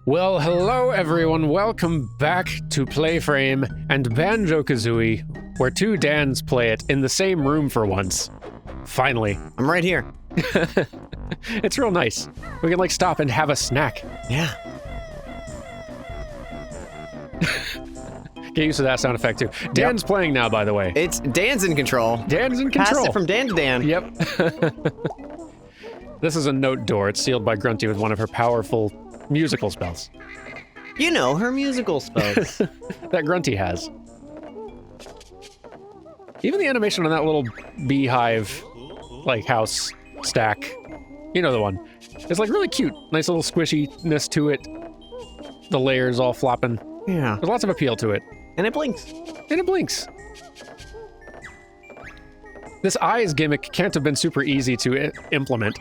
Well, hello everyone, welcome back to PlayFrame and Banjo-Kazooie, where two Dans play it in the same room for once. Finally. I'm right here. It's real nice. We can stop and have a snack. Yeah. Get used to that sound effect too. Dan's playing now, by the way. It's Dan's in control. Dan's in control. Passed it from Dan to Dan. Yep. This is a note door. It's sealed by Grunty with one of her powerful musical spells. You know, her musical spells. That Grunty has. Even the animation on that little beehive, house stack. You know the one. It's really cute. Nice little squishiness to it. The layers all flopping. Yeah. There's lots of appeal to it. And it blinks. And it blinks. This eyes gimmick can't have been super easy to implement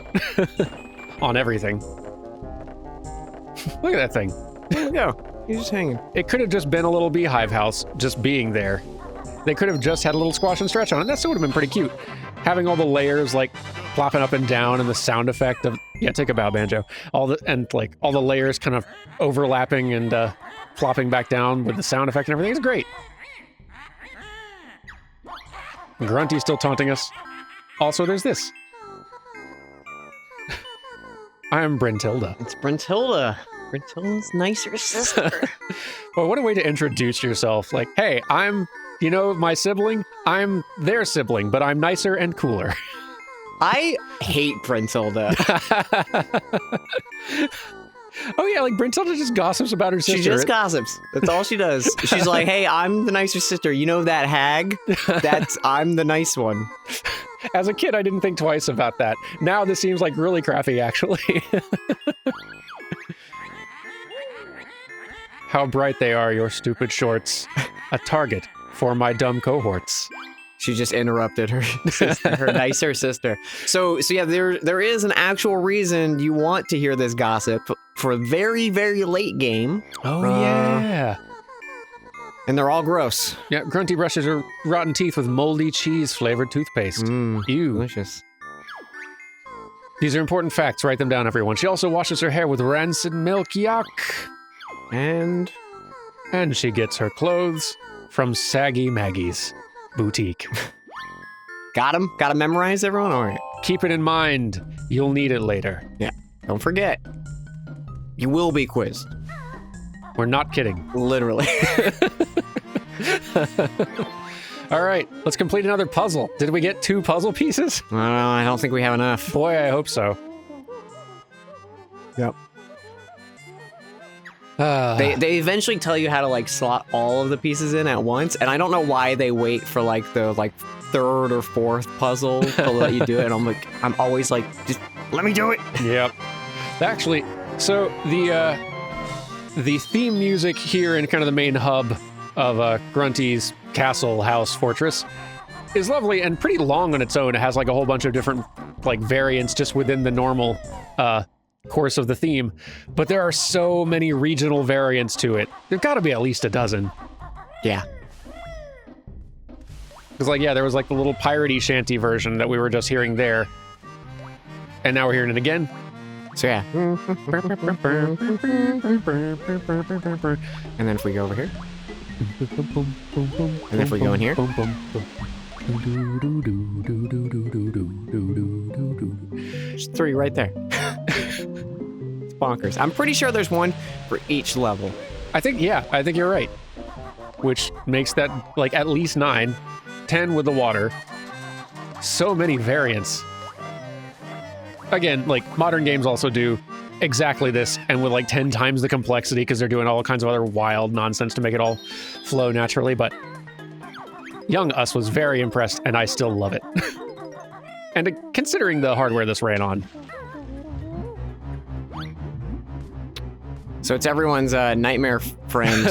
on everything. Look at that thing. There you go. He's just hanging. It could have just been a little beehive house just being there. They could have just had a little squash and stretch on it. That still would have been pretty cute. Having all the layers plopping up and down and the sound effect of, yeah, take a bow, Banjo. All the layers kind of overlapping and flopping back down with the sound effect and everything is great. Grunty's still taunting us. Also, there's this. I am Brentilda. It's Brentilda. Brentilda's nicer sister. Well, what a way to introduce yourself. Hey, I'm, my sibling. I'm their sibling, but I'm nicer and cooler. I hate Brentilda. Oh yeah, Brentilda just gossips about her sister. She just gossips. That's all she does. She's like, hey, I'm the nicer sister. You know that hag? I'm the nice one. As a kid, I didn't think twice about that. Now this seems really crappy, actually. How bright they are, your stupid shorts. A target for my dumb cohorts. She just interrupted her sister, her nicer sister. So yeah, there is an actual reason you want to hear this gossip for a very, very late game. Oh, yeah. And they're all gross. Yeah, Grunty brushes her rotten teeth with moldy cheese-flavored toothpaste. Ew. Delicious. These are important facts. Write them down, everyone. She also washes her hair with rancid milk. Yuck. And she gets her clothes from Saggy Maggie's boutique. Got him? Got to memorize, everyone? All right. Keep it in mind. You'll need it later. Yeah. Don't forget. You will be quizzed. We're not kidding. Literally. All right, let's complete another puzzle. Did we get 2 puzzle pieces? I don't think we have enough. Boy, I hope so. Yep. They eventually tell you how to slot all of the pieces in at once, and I don't know why they wait for the third or fourth puzzle to let you do it. And I'm always just let me do it. Yep. Actually, so the theme music here in kind of the main hub of Grunty's castle, house, fortress is lovely and pretty long on its own. It has a whole bunch of different variants just within the normal course of the theme, but there are so many regional variants to it. There's got to be at least a dozen. Yeah. Because there was the little piratey shanty version that we were just hearing there, and now we're hearing it again. So yeah. And then if we go over here, and then if we go in here, there's 3 right there. It's bonkers. I'm pretty sure there's 1 for each level. I think you're right. Which makes that at least 9, 10 with the water. So many variants. Again, modern games also do exactly this, and with 10 times the complexity because they're doing all kinds of other wild nonsense to make it all flow naturally, but young us was very impressed, and I still love it. And considering the hardware this ran on. So it's everyone's nightmare friend.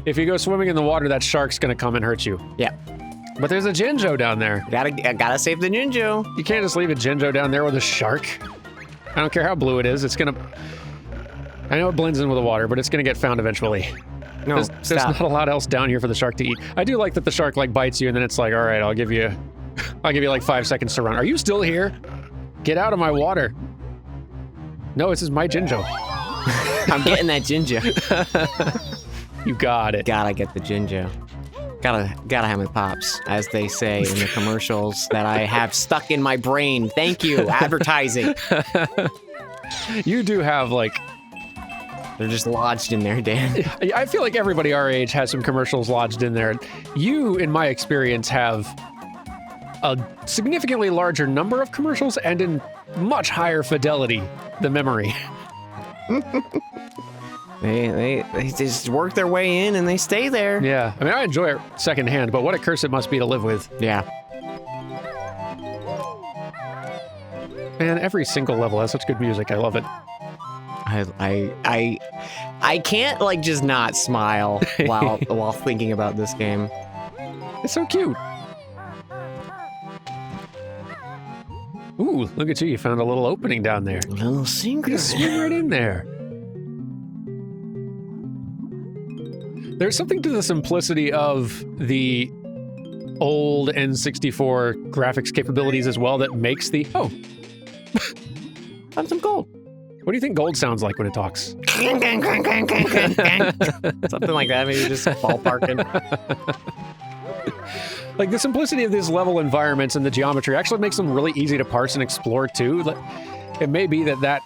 If you go swimming in the water, that shark's gonna come and hurt you. Yeah. But there's a Jinjo down there. Gotta save the Jinjo. You can't just leave a Jinjo down there with a shark. I don't care how blue it is. I know it blends in with the water, but it's gonna get found eventually. No, there's not a lot else down here for the shark to eat. I do like that the shark bites you and then it's all right, I'll give you 5 seconds to run. Are you still here? Get out of my water. No, this is my Jinjo. I'm getting that ginger. You got it. Gotta get the ginger. Gotta have my pops, as they say in the commercials that I have stuck in my brain. Thank you, advertising. You do have, like... They're just lodged in there, Dan. I feel like everybody our age has some commercials lodged in there. You, in my experience, have a significantly larger number of commercials and in much higher fidelity, the memory. They just work their way in and they stay there. Yeah, I mean, I enjoy it secondhand, but what a curse it must be to live with. Yeah. Man, every single level has such good music. I love it. I can't like just not smile while thinking about this game. It's so cute. Ooh, look at you. You found a little opening down there. A little secret. Swing right in there. There's something to the simplicity of the old N64 graphics capabilities as well that makes the... Oh. Found some gold. What do you think gold sounds like when it talks? Something like that, maybe just ballparking. Like, the simplicity of these level environments and the geometry actually makes them really easy to parse and explore, too. It may be that,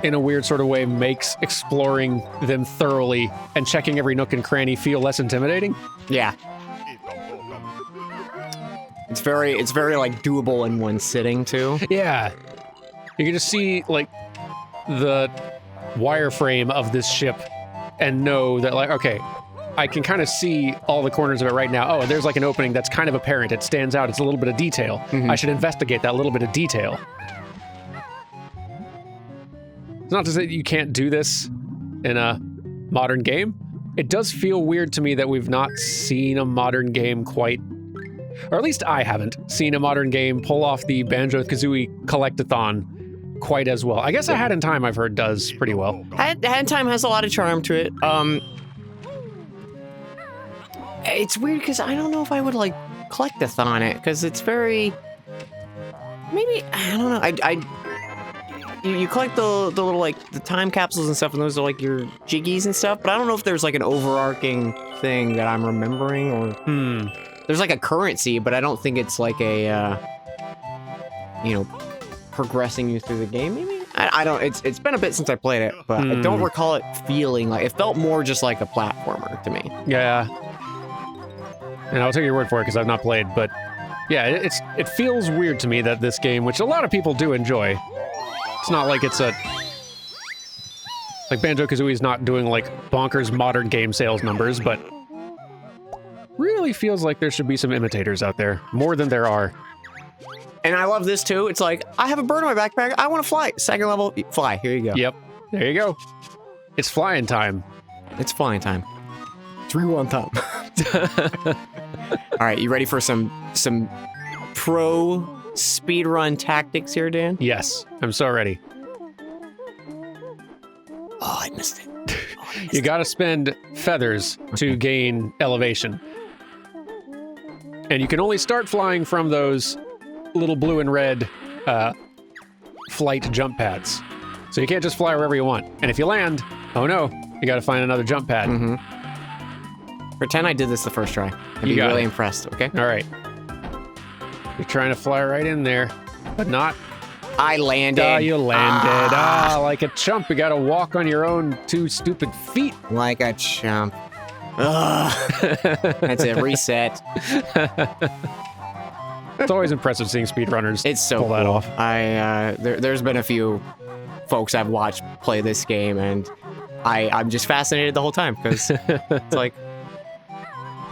in a weird sort of way, makes exploring them thoroughly and checking every nook and cranny feel less intimidating. Yeah. It's very, like, doable in one sitting, too. Yeah. You can just see, like, the wireframe of this ship and know that, like, okay, I can kind of see all the corners of it right now. Oh, there's like an opening that's kind of apparent. It stands out. It's a little bit of detail. Mm-hmm. I should investigate that little bit of detail. It's not to say you can't do this in a modern game. It does feel weird to me that we've not seen a modern game quite, or at least I haven't seen a modern game pull off the Banjo-Kazooie Collectathon quite as well. I guess A Hat in Time, I've heard, does pretty well. Hat in Time has a lot of charm to it. It's weird because I don't know if I would like collectathon it because it's very. Maybe I don't know. You collect the little like the time capsules and stuff, and those are like your jiggies and stuff. But I don't know if there's like an overarching thing that I'm remembering or. There's like a currency, but I don't think it's like a. Progressing you through the game. Maybe I don't. It's been a bit since I played it, but I don't recall it feeling like it felt more just like a platformer to me. Yeah. And I'll take your word for it because I've not played, but yeah, it feels weird to me that this game, which a lot of people do enjoy, it's not like it's like Banjo-Kazooie is not doing like bonkers modern game sales numbers, but really feels like there should be some imitators out there, more than there are. And I love this too. It's like, I have a bird in my backpack. I want to fly. Second level, fly. Here you go. Yep. There you go. It's flying time. It's flying time. 3-1 time. All right, you ready for some pro speedrun tactics here, Dan? Yes, I'm so ready. Oh, I missed it. You gotta spend feathers to gain elevation. And you can only start flying from those little blue and red flight jump pads. So you can't just fly wherever you want. And if you land, oh no, you gotta find another jump pad. Pretend I did this the first try. I'd be really impressed, okay? All right. You're trying to fly right in there, but not. I landed. Oh, you landed. Like a chump. You gotta walk on your own two stupid feet. Like a chump. That's it. Reset. It's always impressive seeing speedrunners pull that off. There's been a few folks I've watched play this game, and I'm just fascinated the whole time because it's like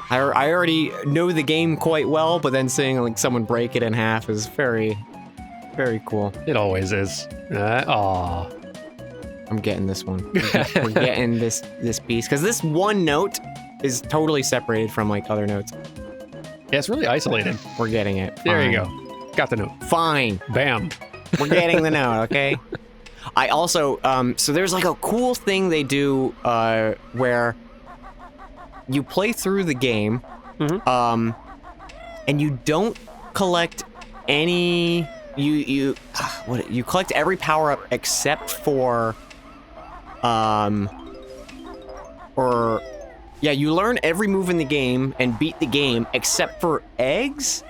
I already know the game quite well, but then seeing like someone break it in half is very, very cool. It always is. Aw. I'm getting this one. We're getting this piece because this one note is totally separated from like other notes. Yeah, it's really isolated. We're getting it. Fine. There you go. Got the note. Fine. Bam. We're getting the note, okay? I also, so there's like a cool thing they do where you play through the game, and you don't collect any, you collect every power-up except for Or, yeah, you learn every move in the game and beat the game except for eggs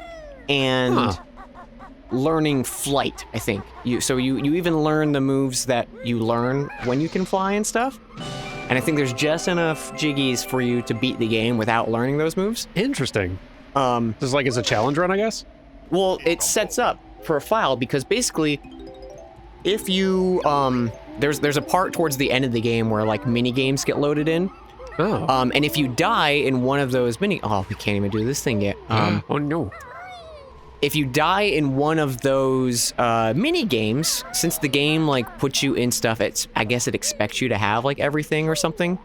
and learning flight, I think. So you even learn the moves that you learn when you can fly and stuff. And I think there's just enough jiggies for you to beat the game without learning those moves. Interesting. This is like, it's a challenge run, I guess? Well, it sets up for a file because basically, if you, there's a part towards the end of the game where like mini games get loaded in. Oh. And if you die in one of those oh, we can't even do this thing yet. Oh no. If you die in one of those mini games, since the game like puts you in stuff, I guess it expects you to have like everything or something.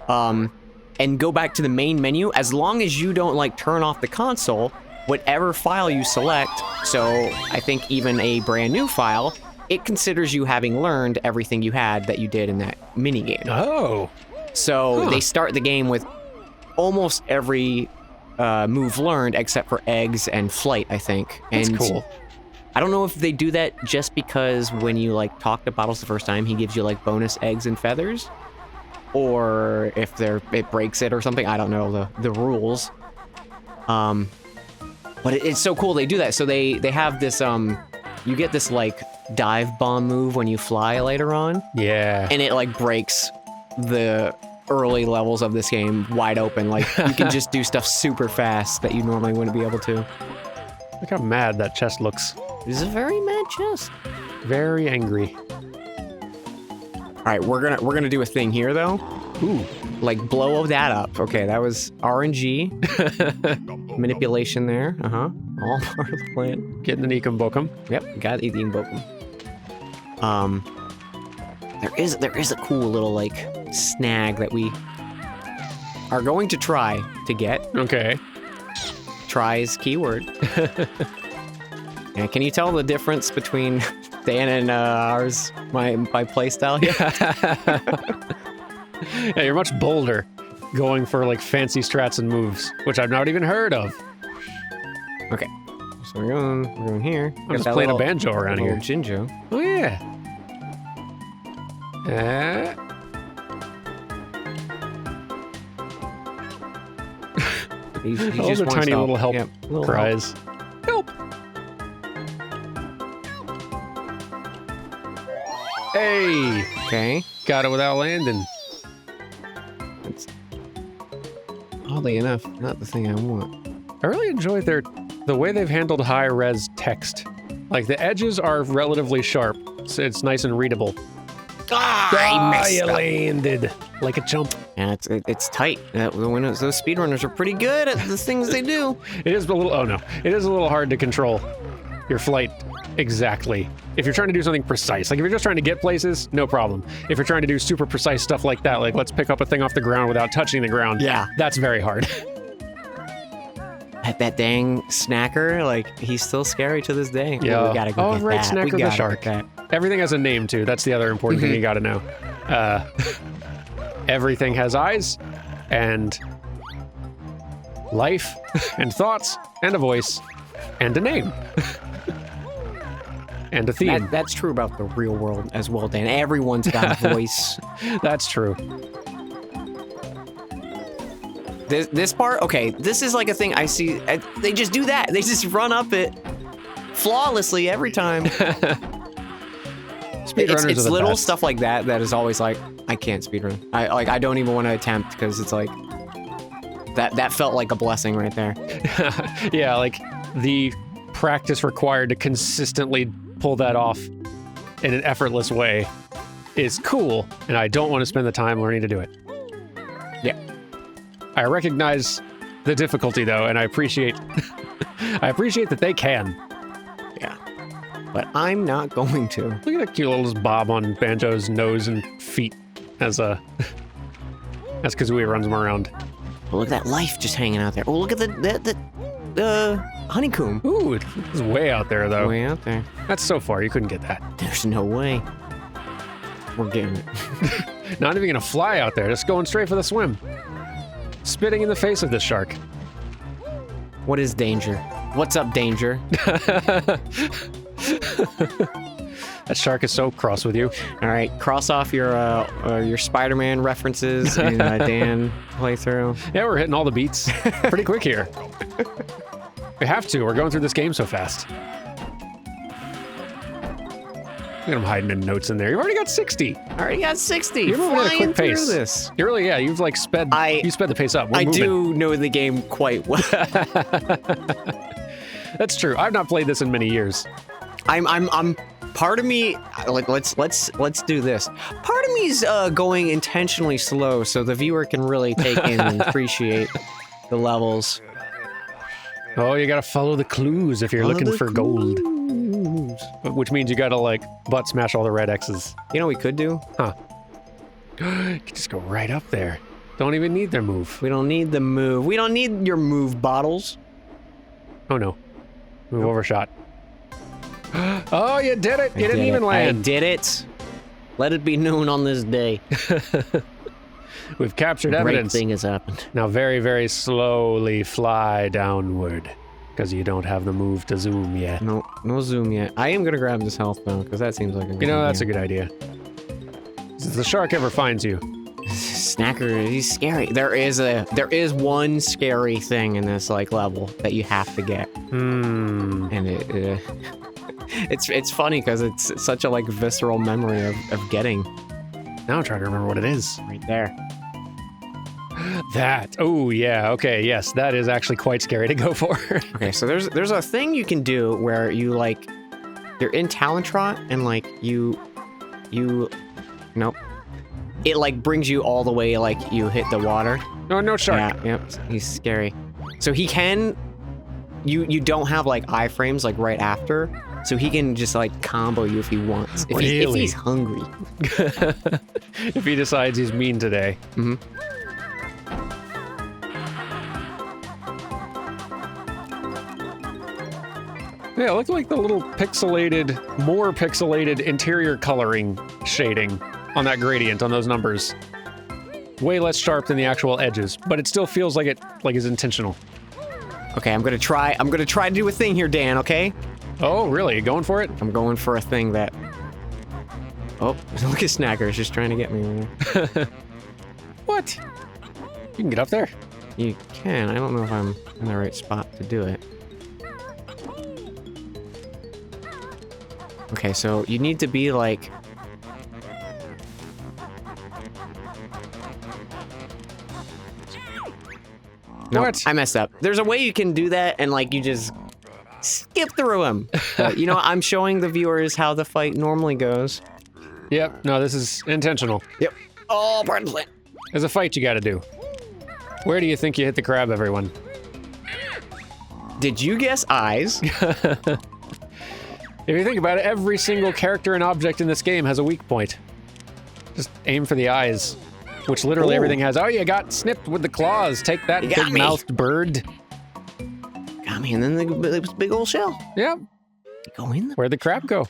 And go back to the main menu, as long as you don't like turn off the console, whatever file you select, so I think even a brand new file, it considers you having learned everything you had that you did in that mini game. Oh. So they start the game with almost every move learned except for eggs and flight, I think. That's and cool. I don't know if they do that just because when you like talk to Bottles the first time, he gives you like bonus eggs and feathers, or if it breaks it or something. I don't know the rules. But it's so cool they do that. So they have this you get this like dive bomb move when you fly later on. Yeah. And it like breaks the early levels of this game wide open. Like you can just do stuff super fast that you normally wouldn't be able to. Look how mad that chest looks. This is a very mad chest. Very angry. All right, we're gonna do a thing here though. Ooh. Like blow that up. Okay, that was RNG. Manipulation there. All part of the plan. Getting an Ekum Bokum. Yep, got the Bokum. There is a cool little like snag that we are going to try to get. Okay. Try is keyword. And can you tell the difference between Dan and ours, my playstyle here? Yeah, you're much bolder going for like fancy strats and moves, which I've not even heard of. Okay, so we're going here. I'm just playing a banjo around here. Jinjo. Oh yeah. He Those just are wants tiny help. little help Yep, little cries. Help! Hey! Okay. Got it without landing. That's oddly enough not the thing I want. I really enjoy the way they've handled high-res text. Like, the edges are relatively sharp, so it's nice and readable. I messed you up. landed like a chump. Yeah, it's tight. Those speedrunners are pretty good at the things they do. It is a little, oh no. It is a little hard to control your flight exactly. If you're trying to do something precise, like if you're just trying to get places, no problem. If you're trying to do super precise stuff like that, like let's pick up a thing off the ground without touching the ground. Yeah. That's very hard. That dang snacker, like he's still scary to this day. Yeah. We gotta go get right, that. Snacker We the gotta shark. get that. Everything has a name too. That's the other important thing you gotta know. Everything has eyes and life and thoughts and a voice and a name and a theme. That's true about the real world as well, Dan. Everyone's got a voice. That's true. This part, okay, this is like a thing I see. They just do that. They just run up it flawlessly every time. Speedrunners It's are the little best. stuff like that that is always like, I can't speedrun. I don't even want to attempt because it's like that felt like a blessing right there. Yeah, like the practice required to consistently pull that off in an effortless way is cool, and I don't want to spend the time learning to do it. Yeah. I recognize the difficulty though, and I appreciate I appreciate that they can. Yeah. But I'm not going to. Look at that cute little bob on Banjo's nose and feet as Kazooie runs him around. Oh, look at that life just hanging out there. Oh, look at the honeycomb. Ooh, it's way out there though. Way out there. That's so far, you couldn't get that. There's no way. We're getting it. Not even gonna fly out there, just going straight for the swim. Spitting in the face of this shark. What is danger? What's up, danger? That shark is so cross with you. All right, cross off your Spider-Man references in Dan playthrough. Yeah, we're hitting all the beats pretty quick here. We have to. We're going through this game so fast. Look at him hiding in notes in there. You've already got 60. I already got 60. You're moving at a quick through pace. This. You're really, yeah, you've like sped the pace up. We're I moving. do know the game quite well. That's true. I've not played this in many years. I'm part of me like let's do this. Part of me's going intentionally slow so the viewer can really take in and appreciate the levels. Oh, you gotta follow the clues if you're looking for gold. Which means you gotta like butt smash all the red X's. You know what we could do? Huh. You can just go right up there. Don't even need their move. We don't need the move. We don't need your move bottles. Oh no. Move overshot. Oh, you did it! You didn't even land. I did it. Let it be known on this day. We've captured A evidence. great thing has happened. Now very, very slowly fly downward. Because you don't have the move to zoom yet. No zoom yet. I am gonna grab this health though, because that seems like a good idea. That's a good idea. If the shark ever finds you. Snacker, he's scary. There is one scary thing in this like level that you have to get. And it's funny because it's such a like visceral memory of getting. Now I'm trying to remember what it is. Right there. That. Oh yeah. Okay. Yes, that is actually quite scary to go for. Okay, so there's a thing you can do where you like you're in Talentrot and like you nope. It like brings you all the way like you hit the water. No shark. Yeah, yep. He's scary. So he can you don't have like iframes like right after. So he can just like combo you if he wants. If he's hungry. If he decides he's mean today. Mm-hmm. Yeah, look like the little more pixelated interior coloring shading on that gradient on those numbers. Way less sharp than the actual edges, but it still feels like it is intentional. Okay, I'm gonna try to do a thing here, Dan, okay? Oh, really? You going for it? I'm going for a thing that... Oh, look at Snacker, he's just trying to get me. What? You can get up there. You can, I don't know if I'm in the right spot to do it. Okay, so you need to be like... No, What? I messed up. There's a way you can do that and like you just skip through him. You know, I'm showing the viewers how the fight normally goes. Yep. No, this is intentional. Yep. Oh, pardon me. There's a fight you gotta do. Where do you think you hit the crab, everyone? Did you guess eyes? If you think about it, every single character and object in this game has a weak point. Just aim for the eyes, which literally everything has. Oh, you got snipped with the claws. Take that, big-mouthed bird. Got me, and then the big old shell. Yep. Go in there. Where'd the crab go?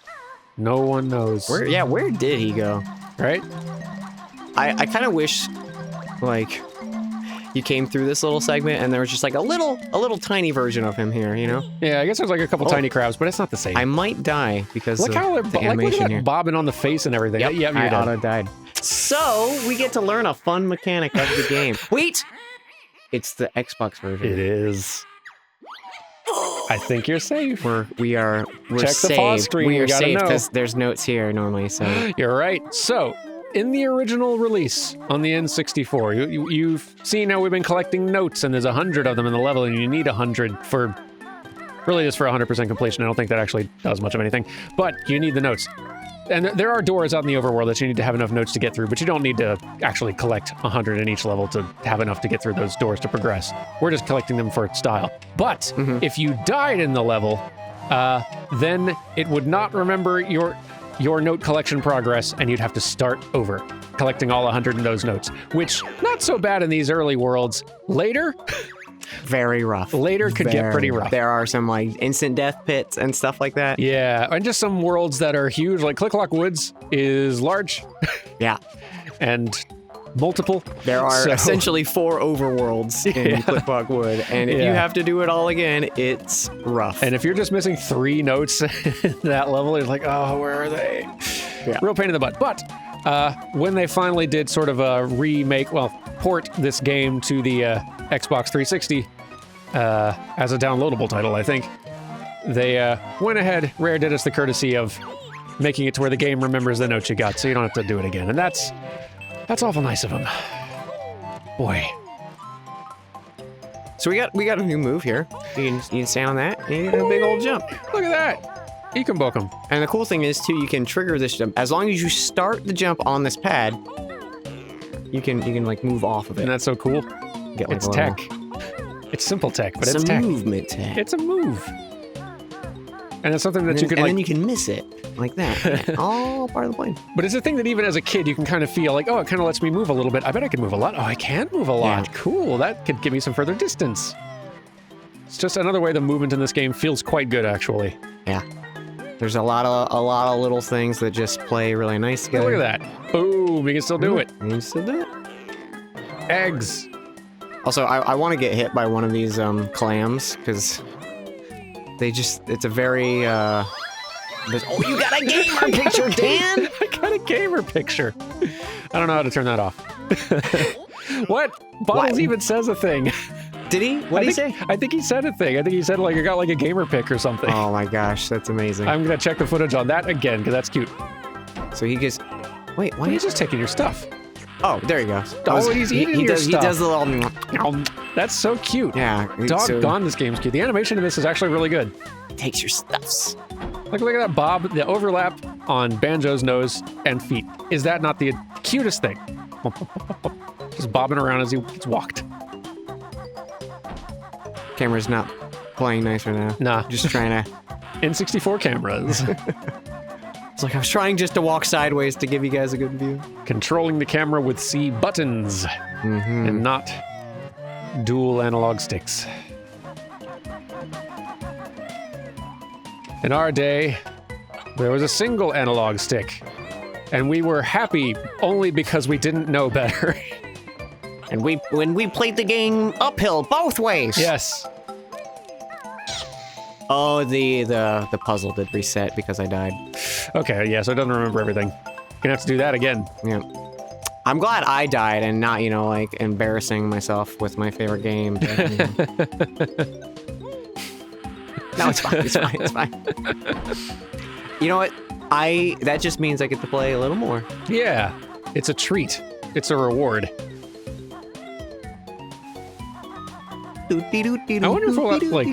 No one knows. Where did he go? Right? I kind of wish, like, you came through this little segment and there was just like a little tiny version of him here, you know? Yeah, I guess there's like a couple tiny crabs, but it's not the same. I might die because look of how the animation look at that here. bobbing on the face and everything. Yep, you're I dead. auto died. So we get to learn a fun mechanic of the game. Wait, it's the Xbox version. It is. I think you're safe. We're Check saved. the pause screen. We are You gotta saved know. because there's notes here normally. So You're right. So, in the original release on the N64, you've seen how we've been collecting notes, and there's 100 of them in the level, and you need 100 for, really just for 100% completion. I don't think that actually does much of anything, but you need the notes. And there are doors out in the overworld that you need to have enough notes to get through, but you don't need to actually collect 100 in each level to have enough to get through those doors to progress. We're just collecting them for style. But if you died in the level, then it would not remember your note collection progress, and you'd have to start over, collecting all 100 of those notes, which, not so bad in these early worlds. Later, very rough. Later could get pretty rough. There are some like instant death pits and stuff like that. Yeah, and just some worlds that are huge, like Click Clock Woods is large. Yeah. And multiple. There are essentially 4 overworlds in Clickblock Wood, and if you have to do it all again, it's rough. And if you're just missing 3 notes in that level, it's like, oh, where are they? Yeah. Real pain in the butt. But when they finally did sort of a port this game to the Xbox 360 as a downloadable title, I think, they went ahead, Rare did us the courtesy of making it to where the game remembers the notes you got, so you don't have to do it again. And that's awful nice of them. Boy. So we got a new move here. You can stand on that, and you get a big old jump. Look at that. Ekum bokum. And the cool thing is, too, you can trigger this jump. As long as you start the jump on this pad, you can like, move off of it. And that's so cool. Get, like, it's tech. It's simple tech, but it's tech. It's a movement tech. It's a move. And it's something that you can, and then you can miss it. Like that. Yeah, all part of the plan. But it's a thing that even as a kid, you can kind of feel like, oh, it kind of lets me move a little bit. I bet I can move a lot. Oh, I can move a lot. Yeah. Cool. That could give me some further distance. It's just another way the movement in this game feels quite good, actually. Yeah. There's a lot of little things that just play really nice together. Look at that. Boom. You can still do it. You can still do it. Eggs. Also, I want to get hit by one of these clams, because it's a very... oh, you got a gamer picture, Dan! I got a gamer picture. I don't know how to turn that off. What? Bottles even says a thing. Did he? What did he say? I think he said a thing. I think he said, like, I got, like, a gamer pic or something. Oh my gosh, that's amazing. I'm gonna check the footage on that again, because that's cute. So he gets... Wait, why? He's just taking your stuff. Oh, there you go. Oh, he's eating your stuff. He does the little... That's so cute. Yeah. Doggone, this game's cute. The animation of this is actually really good. Takes your stuffs. Look at that bob, the overlap on Banjo's nose and feet. Is that not the cutest thing? Just bobbing around as he gets walked. Camera's not playing nice right now. Nah. Just trying to... N64 cameras. It's like I was trying just to walk sideways to give you guys a good view. Controlling the camera with C buttons and not dual analog sticks. In our day, there was a single analog stick, and we were happy only because we didn't know better. And when we played the game uphill both ways. Yes. Oh, the puzzle did reset because I died. Okay, yeah, so it doesn't remember everything. Gonna have to do that again. Yeah. I'm glad I died and not, like, embarrassing myself with my favorite game. But, No, it's fine. It's fine. It's fine. You know what? That just means I get to play a little more. Yeah, it's a treat. It's a reward. I wonder if I'll, like...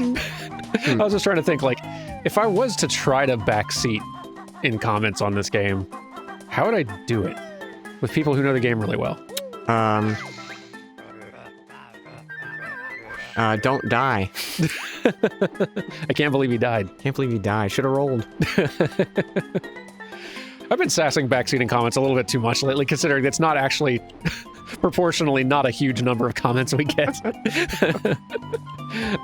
I was just trying to think, like, if I was to try to backseat in comments on this game, how would I do it? With people who know the game really well. Don't die. I can't believe he died. Can't believe he died. Should have rolled. I've been sassing backseating comments a little bit too much lately, considering it's not actually proportionally not a huge number of comments we get.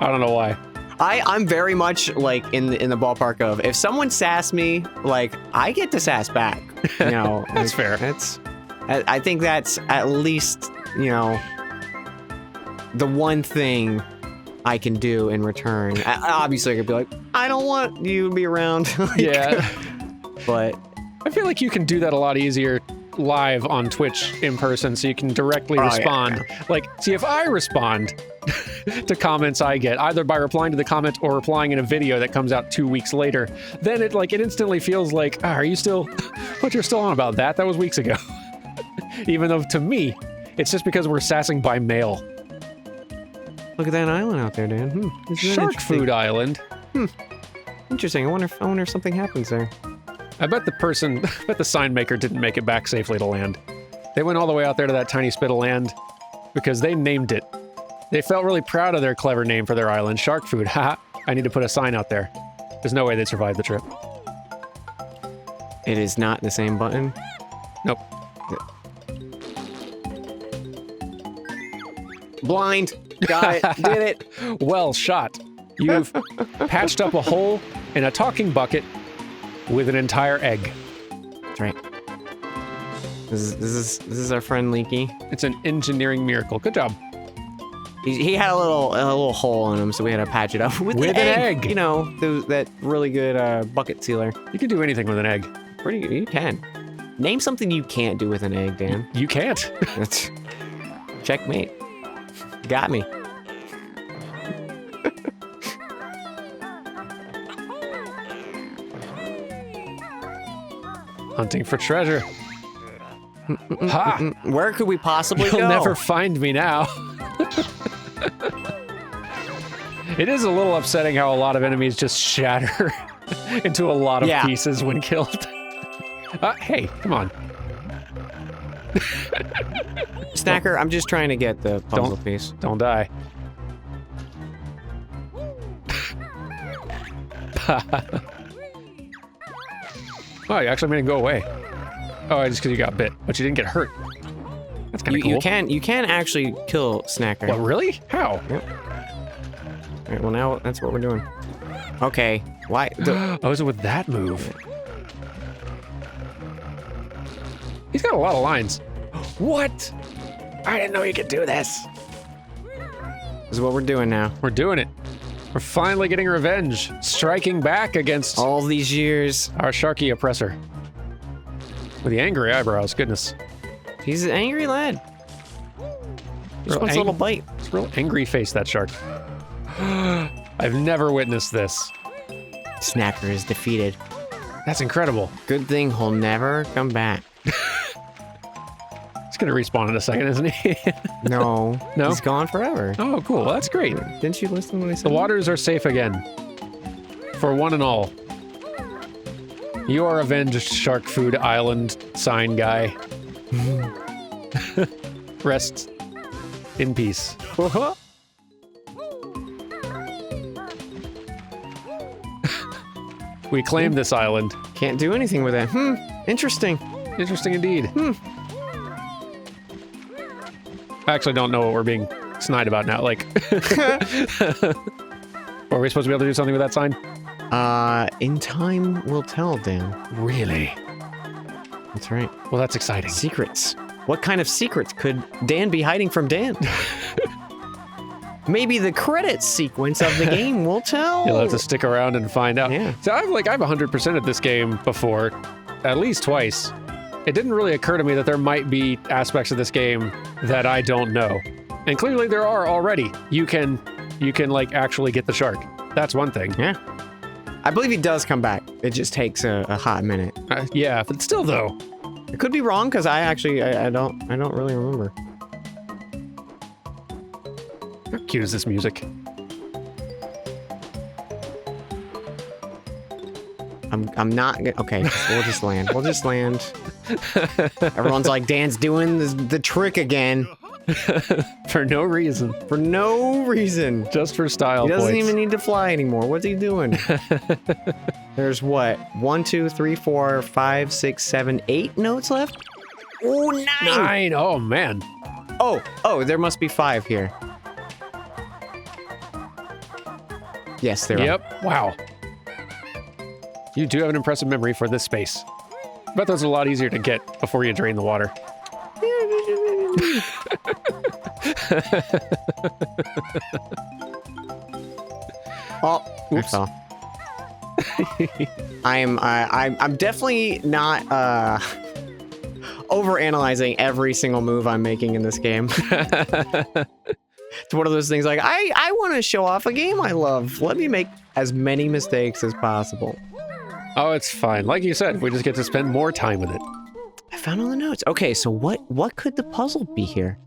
I don't know why. I'm very much like in the ballpark of if someone sass me, like I get to sass back. That's fair. I think that's at least the one thing I can do in return. Obviously, I could be like, I don't want you to be around. Yeah. But I feel like you can do that a lot easier live on Twitch in person, so you can directly respond. Yeah. Like, see, if I respond to comments I get, either by replying to the comment or replying in a video that comes out 2 weeks later, then it instantly feels like, are you still, what you're still on about that? That was weeks ago. Even though to me, it's just because we're sassing by mail. Look at that island out there, Dan. Shark Food Island. Interesting. I wonder if something happens there. I bet the sign maker didn't make it back safely to land. They went all the way out there to that tiny spit of land because they named it. They felt really proud of their clever name for their island, Shark Food. Haha, I need to put a sign out there. There's no way they'd survive the trip. It is not the same button? Nope. Blind. Got it. Did it. Well shot. You've patched up a hole in a talking bucket with an entire egg. That's right. This is our friend Leaky. It's an engineering miracle. Good job. He had a little hole in him, so we had to patch it up with an egg. You know, that really good bucket sealer. You can do anything with an egg. You can. Name something you can't do with an egg, Dan. You can't. That's checkmate. Got me. Hunting for treasure. Ha! Where could we possibly go? You'll never find me now. It is a little upsetting how a lot of enemies just shatter into a lot of pieces when killed. Hey, come on. Snacker, I'm just trying to get the puzzle piece. Don't die. Oh, you actually made it go away. Oh, just because you got bit, but you didn't get hurt. That's kind of cool. You can actually kill Snacker. What, really? How? Yep. All right, well now that's what we're doing. Okay, why? Oh, is it with that move? He's got a lot of lines. What? I didn't know you could do this. This is what we're doing now. We're doing it. We're finally getting revenge. Striking back against all these years. Our Sharky oppressor. With the angry eyebrows, goodness. He's an angry lad. Just wants a little bite. It's a real angry face, that shark. I've never witnessed this. Snacker is defeated. That's incredible. Good thing he'll never come back. He's gonna respawn in a second, isn't he? No. No? He's gone forever. Oh, cool. Well, that's great. Didn't you listen when I said the waters are safe again. For one and all. You are avenged, Shark Food Island sign guy. Rest in peace. We claim this island. Can't do anything with it. Interesting. Interesting indeed. I actually don't know what we're being snide about now. Like, are we supposed to be able to do something with that sign? In time will tell, Dan. Really? That's right. Well, that's exciting. Secrets. What kind of secrets could Dan be hiding from Dan? Maybe the credits sequence of the game will tell. You'll have to stick around and find out. Yeah. So I've 100% at this game before, at least twice. It didn't really occur to me that there might be aspects of this game that I don't know. And clearly there are already. You can like actually get the shark. That's one thing. Yeah. I believe he does come back. It just takes a hot minute. Yeah, but still though. I could be wrong because I don't really remember. How cute is this music? I'm not okay. We'll just land. We'll just land. Everyone's like, Dan's doing the trick again. For no reason. For no reason. Just for style points. He doesn't points. even need to fly anymore. What's he doing? There's what? 1, 2, 3, 4, 5, 6, 7, 8 notes left? Oh, 9! 9! Oh, man. Oh, there must be 5 here. Yes, there are. Yep. Wow. You do have an impressive memory for this space. I bet those are a lot easier to get before you drain the water. Oh, oops. I'm definitely not overanalyzing every single move I'm making in this game. It's one of those things like, I want to show off a game I love. Let me make as many mistakes as possible. Oh, it's fine. Like you said, we just get to spend more time with it. I found all the notes. Okay, so what could the puzzle be here?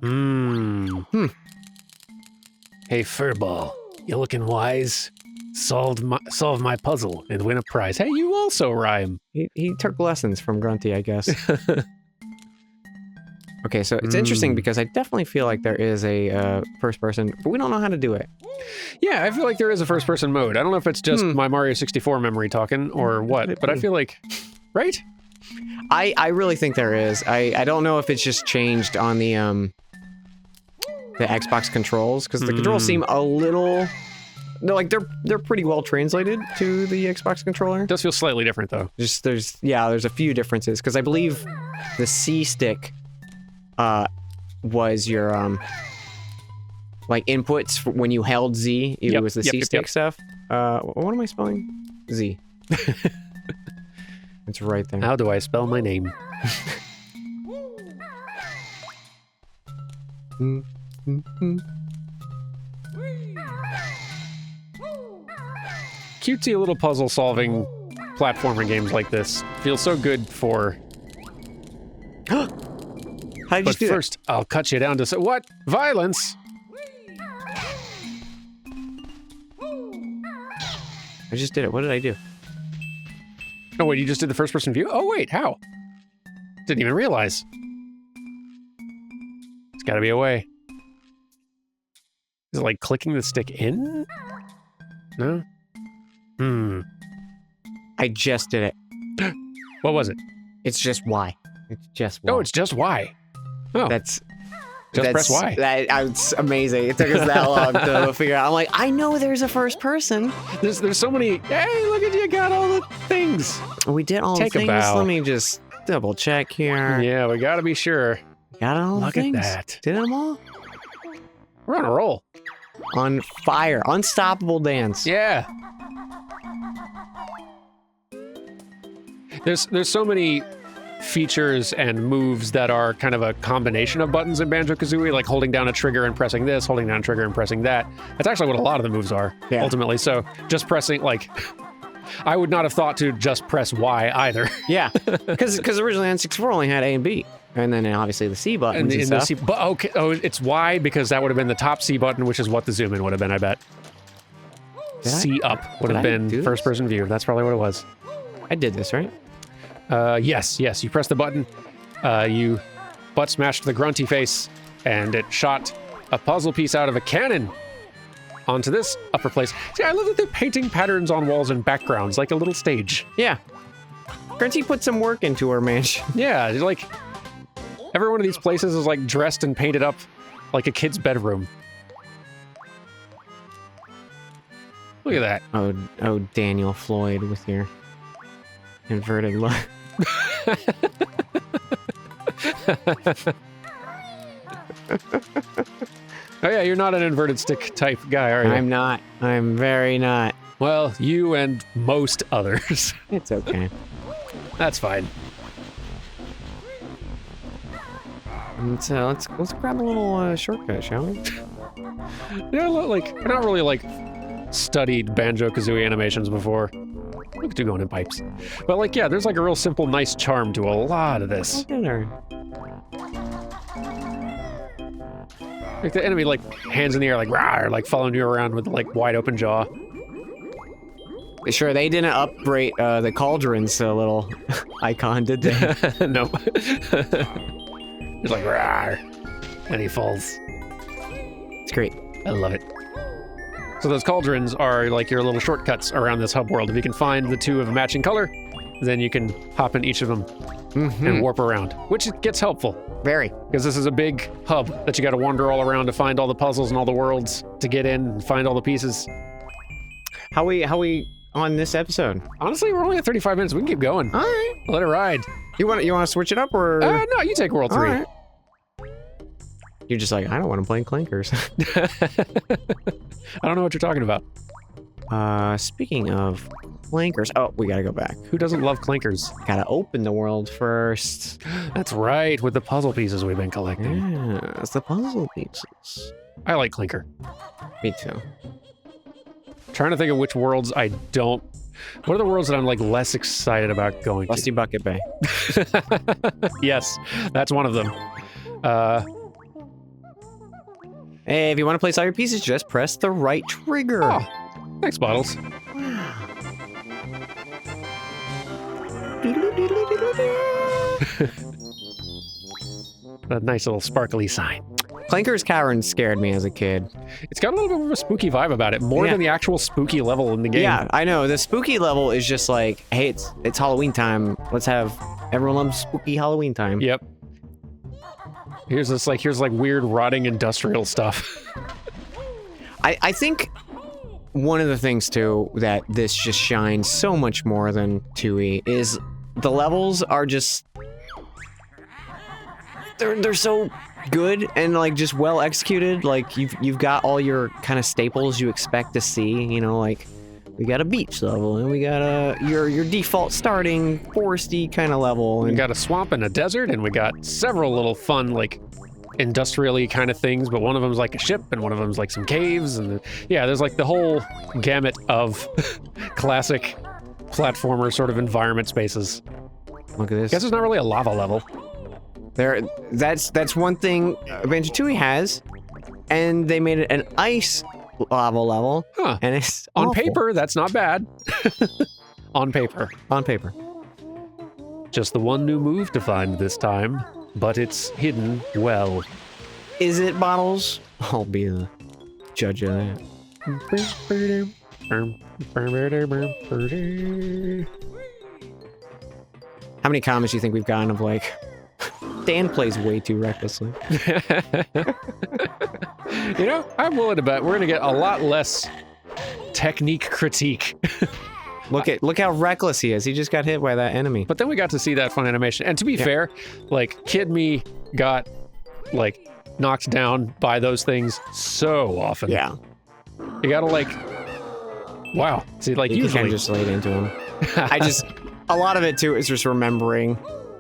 Hey, Furball, you looking wise? Solve my puzzle and win a prize. Hey, you also rhyme. He took lessons from Grunty, I guess. Okay, so it's interesting because I definitely feel like there is a first person, but we don't know how to do it. Yeah, I feel like there is a first person mode. I don't know if it's just my Mario 64 memory talking or what, but I feel like, right? I really think there is. I don't know if it's just changed on the Xbox controls, because the controls seem a little they're pretty well translated to the Xbox controller. It does feel slightly different though. Just there's a few differences because I believe the C stick was your like inputs for when you held Z. It was the C stick stuff. What am I spelling? Z. It's right there. How do I spell my name? Cutesy little puzzle solving platformer games like this feel so good for. How did But you do first, I'll cut you down to what? Violence? I just did it. What did I do? Oh wait, you just did the first person view? Oh wait, how? Didn't even realize. There's gotta be a way. Is it like clicking the stick in? No? I just did it. What was it? It's just Y. It's just Y. Oh, it's just Y. Oh, That's press Y. It's amazing. It took us that long to figure out. I'm like, I know there's a first person. There's so many. Hey, look at you, got all the things. We did all Take the a things. bow. Let me just double check here. Yeah, we gotta be sure. Got all the Look at things. that. Did them all? We're on a roll. On fire. Unstoppable dance. Yeah. There's so many features and moves that are kind of a combination of buttons in Banjo-Kazooie, like holding down a trigger and pressing this, holding down a trigger and pressing that. That's actually what a lot of the moves are, ultimately. So just pressing, like, I would not have thought to just press Y either. Yeah. Because originally N64 only had A and B. And then obviously the C buttons and stuff. Okay, it's Y because that would have been the top C button, which is what the zoom in would have been, I bet. C up would have been first person view. That's probably what it was. I did this, right? Yes. You press the button, you butt smashed the grunty face, and it shot a puzzle piece out of a cannon onto this upper place. See, I love that they're painting patterns on walls and backgrounds, like a little stage. Yeah. Grunty put some work into her mansion. Yeah, like, every one of these places is like dressed and painted up like a kid's bedroom. Look at that. Oh, Daniel Floyd with your inverted look. Oh yeah, you're not an inverted stick type guy, are you? I'm not. I'm very not. Well, you and most others. It's okay. That's fine. Let's grab a little shortcut, shall we? Yeah, like, I've not really like studied Banjo-Kazooie animations before. Look at you going in pipes. But like, yeah, there's like a real simple, nice charm to a lot of this. Look at her. Like the enemy, like hands in the air, like rah, like following you around with like wide open jaw. Sure, they didn't upgrade the cauldrons to a little icon, did they? No. It's like rah, and he falls. It's great. I love it. So those cauldrons are like your little shortcuts around this hub world. If you can find the two of a matching color, then you can hop in each of them and warp around, which gets helpful. Very. Because this is a big hub that you got to wander all around to find all the puzzles and all the worlds to get in and find all the pieces. How we on this episode? Honestly, we're only at 35 minutes. We can keep going. All right. Let it ride. You want to switch it up or? No, you take World 3. All right. You're just like, I don't want to play Clankers. I don't know what you're talking about. Speaking of Clankers, oh, we gotta go back. Who doesn't love clankers? Gotta open the world first. That's right, with the puzzle pieces we've been collecting. Yeah, it's the puzzle pieces. I like clinker. Me too. Trying to think of which worlds I don't. What are the worlds that I'm like less excited about going Rusty Bucket Bay. to? Yes, that's one of them. Hey, if you want to place all your pieces, just press the right trigger. Oh, thanks, Bottles. A nice little sparkly sign. Clanker's Cavern scared me as a kid. It's got a little bit of a spooky vibe about it, more than the actual spooky level in the game. Yeah, I know. The spooky level is just like, hey, it's Halloween time. Let's have everyone love spooky Halloween time. Yep. Here's like weird rotting industrial stuff. I think one of the things too that this just shines so much more than 2E is the levels are just they're so good and like just well executed. Like you've got all your kind of staples you expect to see, you know, like we got a beach level and we got your default starting foresty kind of level, and We got a swamp and a desert, and we got several little fun like industrially kind of things, but one of them's like a ship and one of them's like some caves, and yeah, there's like the whole gamut of classic platformer sort of environment spaces. look at this. Guess there's not really a lava level. That's one thing Banjo-Kazooie has, and they made it an ice lava level, Huh. and it's On awful. paper, that's not bad. On paper. On paper. Just the one new move to find this time, but it's hidden well. Is it bottles? I'll be the judge of that. How many comments do you think we've gotten of like, Dan plays way too recklessly? You know, I'm willing to bet we're going to get a lot less technique critique. Look how reckless he is. He just got hit by that enemy. But then we got to see that fun animation. And to be fair, like, kid me got, like, knocked down by those things so often. Yeah. You gotta, like, wow. See, like, You usually can just laid into him. A lot of it too is just remembering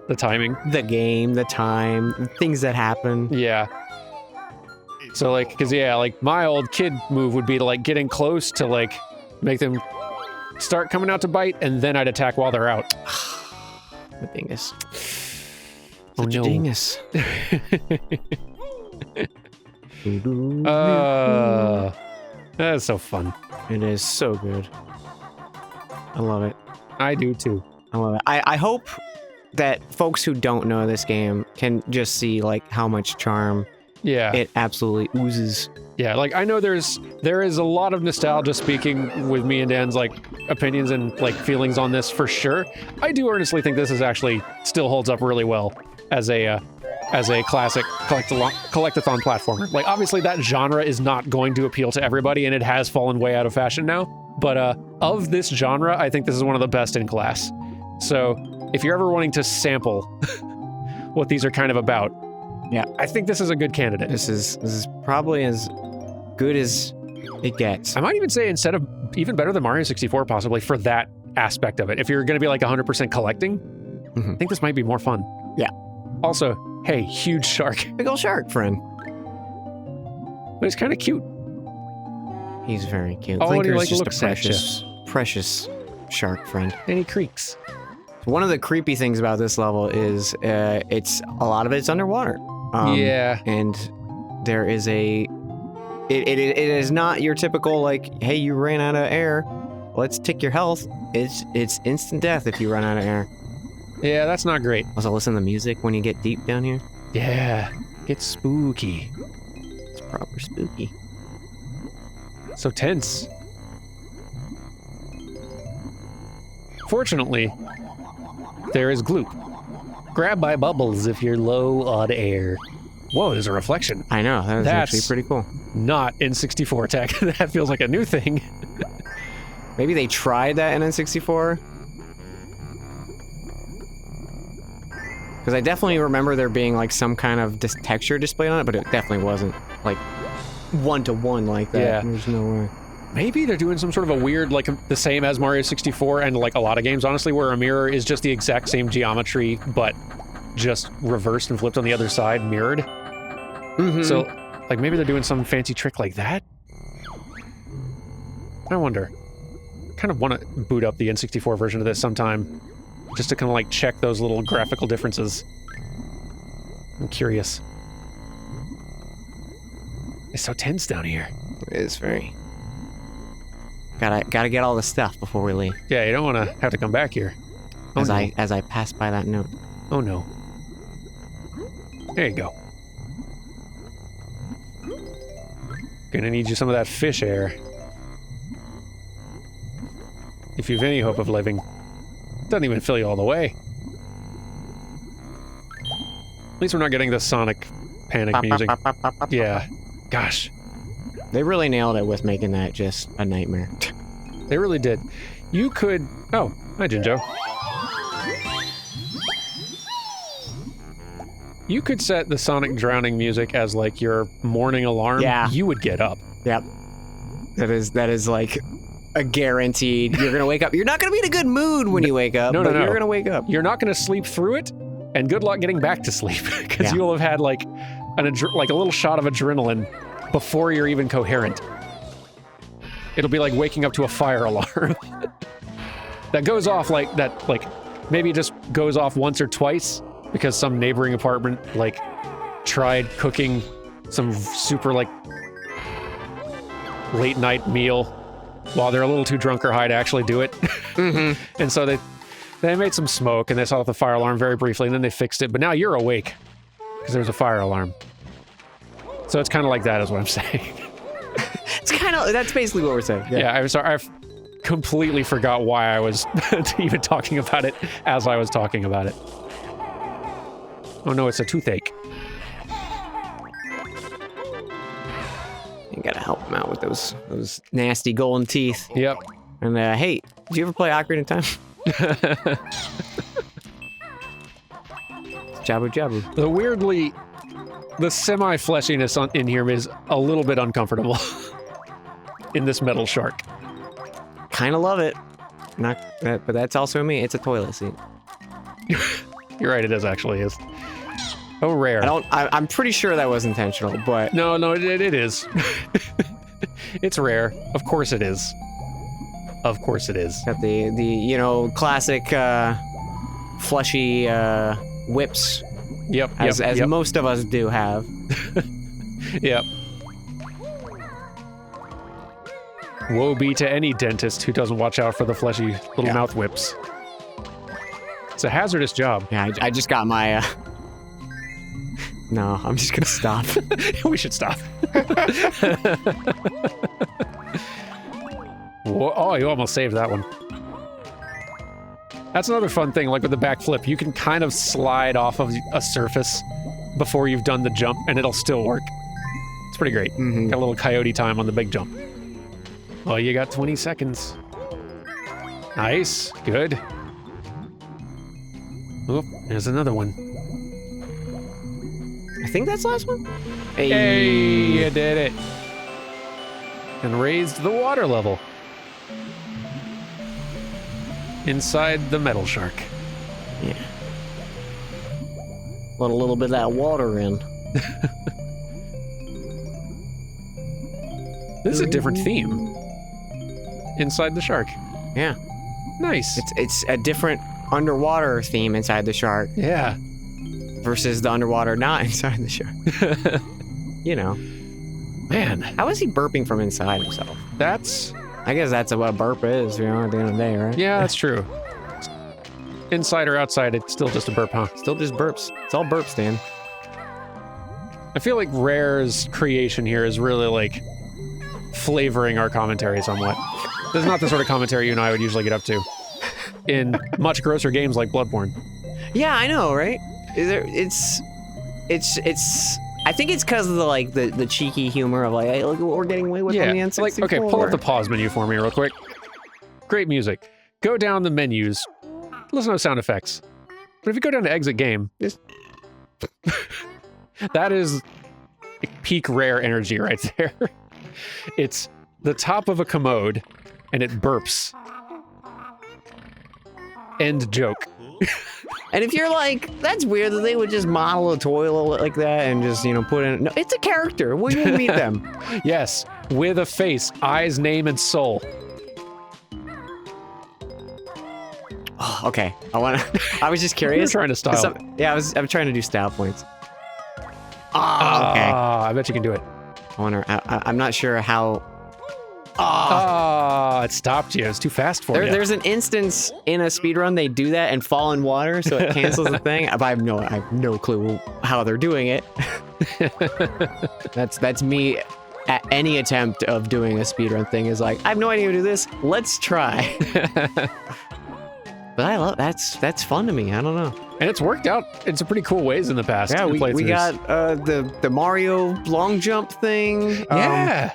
the timing. the game, the time, things that happen. Yeah. So, like, because, yeah, like, my old kid move would be to, like, get in close to, like, make them start coming out to bite, and then I'd attack while they're out. The dingus. Oh, Such a no. dingus. That's so fun. It is so good. I love it. I do, too. I love it. I hope that folks who don't know this game can just see like how much charm Yeah. it absolutely oozes. Yeah, like I know there is a lot of nostalgia speaking with me and Dan's like opinions and like feelings on this for sure. I do earnestly think this is actually still holds up really well as a classic collectathon platformer. Like obviously that genre is not going to appeal to everybody and it has fallen way out of fashion now, but of this genre, I think this is one of the best in class. So, if you're ever wanting to sample what these are kind of about, Yeah. I think this is a good candidate. This is probably as good as it gets. I might even say instead of even better than Mario 64 possibly for that aspect of it. If you're going to be like 100% collecting, I think this might be more fun. Yeah. Also, hey, huge shark. Big ol' shark friend. But it's kind of cute. He's very cute. Oh, and he, Clinker's like, just a looks at precious shark friend. And he creaks. One of the creepy things about this level is it's a lot of it's underwater. Yeah. And there is it is not your typical like, hey, you ran out of air, let's take your health. It's instant death if you run out of air. Yeah, that's not great. Also, listen to the music when you get deep down here. Yeah. It's spooky. It's proper spooky. So tense. Fortunately, there is gloop. Grab by bubbles if you're low on air. Whoa, there's a reflection. I know, that's actually pretty cool. Not in 64 tech. That feels like a new thing. Maybe they tried that in N64. Because I definitely remember there being like some kind of texture displayed on it, but it definitely wasn't like one-to-one like that. Yeah. There's no way. Maybe they're doing some sort of a weird, like the same as Mario 64 and like a lot of games, honestly, where a mirror is just the exact same geometry, but just reversed and flipped on the other side, mirrored. Mm-hmm. So, like maybe they're doing some fancy trick like that? I wonder. Kind of want to boot up the N64 version of this sometime, just to kind of like check those little graphical differences. I'm curious. It's so tense down here. It is very. Gotta get all the stuff before we leave. Yeah, you don't want to have to come back here. Oh, As no. I pass by that note. Oh no. There you go. Gonna need you some of that fish air. If you've any hope of living. Doesn't even fill you all the way. At least we're not getting the Sonic panic music. Yeah. Gosh. They really nailed it with making that just a nightmare. They really did. You could... Oh, hi, Jinjo. You could set the Sonic drowning music as, like, your morning alarm. Yeah. You would get up. Yep. That is like a guaranteed. You're gonna wake up. You're not gonna be in a good mood when you wake up. No. You're gonna wake up. You're not going to sleep through it, and good luck getting back to sleep, because Yeah. you'll have had, like, a little shot of adrenaline before you're even coherent. It'll be like waking up to a fire alarm. That goes off maybe it just goes off once or twice because some neighboring apartment, like, tried cooking some super, like, late night meal while they're a little too drunk or high to actually do it. Mm-hmm. And so they made some smoke and they saw the fire alarm very briefly and then they fixed it. But now you're awake because there's a fire alarm. So it's kind of like that is what I'm saying. It's kind of, that's basically what we're saying. Yeah, I'm sorry. I completely forgot why I was even talking about it as I was talking about it. Oh no, it's a toothache. You gotta help him out with those nasty golden teeth. Yep. And hey, did you ever play Ocarina of Time? Jabu Jabu. The semi-fleshiness in here is a little bit uncomfortable in this metal shark. Kind of love it. But that's also me. It's a toilet seat. You're right, it is. Oh, rare. I'm pretty sure that was intentional, but No, it is. It's rare. Of course it is. Of course it is. got the classic fleshy whips. Yep. As most of us do have. Yep. Woe be to any dentist who doesn't watch out for the fleshy little mouth whips. It's a hazardous job. Yeah, I just got my. No, I'm just gonna stop. We should stop. Whoa, oh, you almost saved that one. That's another fun thing, like with the backflip. You can kind of slide off of a surface before you've done the jump, and it'll still work. It's pretty great. Mm-hmm. Got a little coyote time on the big jump. Oh, you got 20 seconds. Nice. Good. Oop, there's another one. I think that's the last one. Hey, you did it. And raised the water level. Inside the metal shark. Yeah. Let a little bit of that water in. This is a different theme. Inside the shark. Yeah. Nice. It's a different underwater theme inside the shark Yeah. versus the underwater not inside the shark. You know. Man, How is he burping from inside himself? that's... I guess that's what a burp is, at the end of the day, right? Yeah, that's true. Inside or outside, it's still just a burp, huh? Still just burps. It's all burps, Dan. I feel like Rare's creation here is really, like, flavoring our commentary somewhat. This is not the sort of commentary you and I would usually get up to in much grosser games like Bloodborne. Yeah, I know, right? I think it's because of the cheeky humor of like, hey, look at what we're getting away with on the N64. Like, okay, pull up the pause menu for me real quick. Great music. Go down the menus. Listen to sound effects. But if you go down to exit game, that is peak Rare energy right there. It's the top of a commode, and it burps. End joke. And if you're like, that's weird that they would just model a toilet like that and just, put in... No, it's a character. We will meet them. Yes, with a face, eyes, name, and soul. Oh, okay. I was just curious. You're trying to style. I'm trying to do style points. Okay. I bet you can do it. I'm not sure how... It stopped you. It's too fast for you. There's an instance in a speedrun they do that and fall in water, so it cancels the thing. I have no clue how they're doing it. That's me at any attempt of doing a speedrun thing is like, I have no idea how to do this. Let's try. But I love that's fun to me. I don't know. And it's worked out in some pretty cool ways in the past. Yeah, we got the Mario long jump thing. Yeah.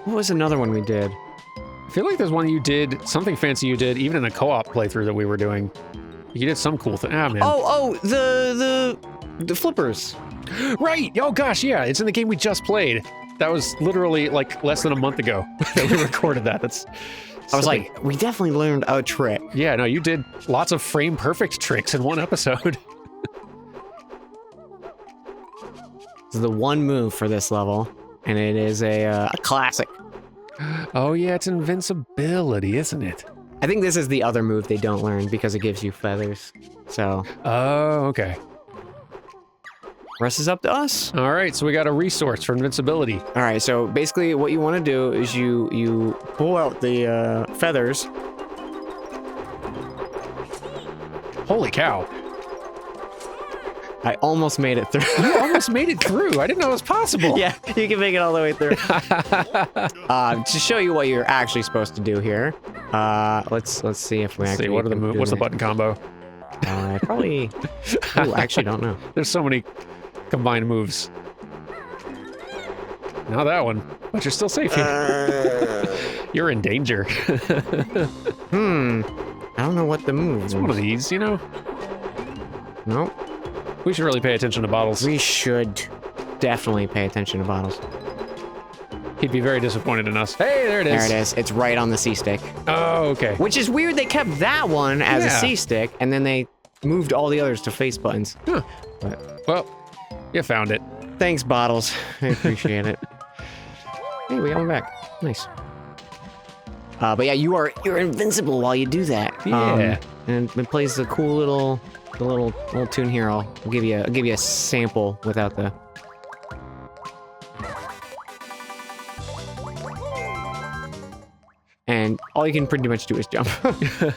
What was another one we did? I feel like there's one you did, something fancy you did, even in a co-op playthrough that we were doing. You did some cool thing. Ah, man. Oh, the flippers. Right. Oh, gosh, yeah. It's in the game we just played. That was literally like less than a month ago that we recorded that. I was like, we definitely learned a trick. Yeah, no, you did lots of frame perfect tricks in one episode. This is the one move for this level, and it is a classic. Oh, yeah, it's invincibility, isn't it? I think this is the other move they don't learn because it gives you feathers. So. Oh, okay. Rest is up to us. All right, so we got a resource for invincibility. All right, so basically what you want to do is you pull out the feathers. Holy cow. I almost made it through. You almost made it through. I didn't know it was possible. Yeah, you can make it all the way through. To show you what you're actually supposed to do here, let's see if we actually. See, what are the moves? What's the button combo? Probably. Ooh, I actually don't know. There's so many combined moves. Not that one, but you're still safe here. You're in danger. I don't know what the move is. It's one of these, you know? Nope. We should really pay attention to Bottles. We should definitely pay attention to Bottles. He'd be very disappointed in us. Hey, there it is. There it is. It's right on the C stick. Oh, okay. Which is weird. They kept that one as a C stick, and then they moved all the others to face buttons. Huh. But, well, you found it. Thanks, Bottles. I appreciate it. Hey, we got one back. Nice. But yeah, you're invincible while you do that. Yeah. And it plays the cool little tune here. I'll give you a sample without the. And all you can pretty much do is jump